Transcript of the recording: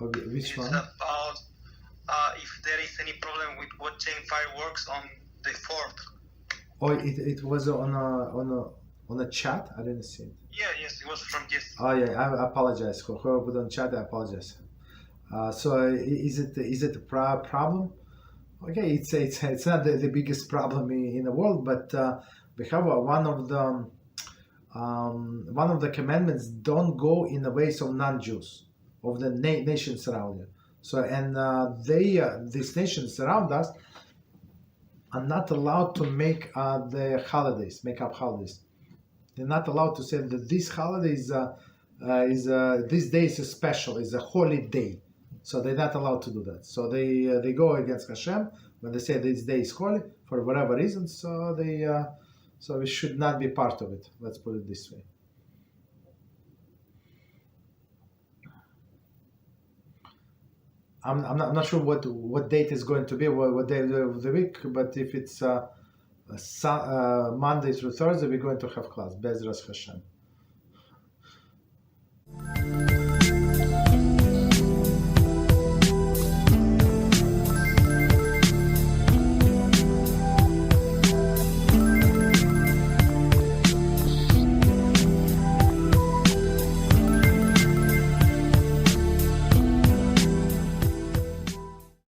Okay, which It's one? about if there is any problem with watching fireworks on the 4th. Oh, it was on a chat. I didn't see it. Yes, it was from this. Oh yeah, I apologize. Whoever put on chat, I apologize. So is it a problem? Okay, it's not the biggest problem in the world, but we have one of the commandments: don't go in the ways of non-Jews, of the nations around you. So and these nations around us are not allowed to make the holidays, make up holidays. They're not allowed to say that this holiday is this day is special, is a holy day. So they're not allowed to do that. So they go against HaShem when they say this day is holy for whatever reason. So so we should not be part of it. Let's put it this way. I'm not sure what date is going to be, what day of the week, but if it's Monday through Thursday, we're going to have class. Beezrat HaShem.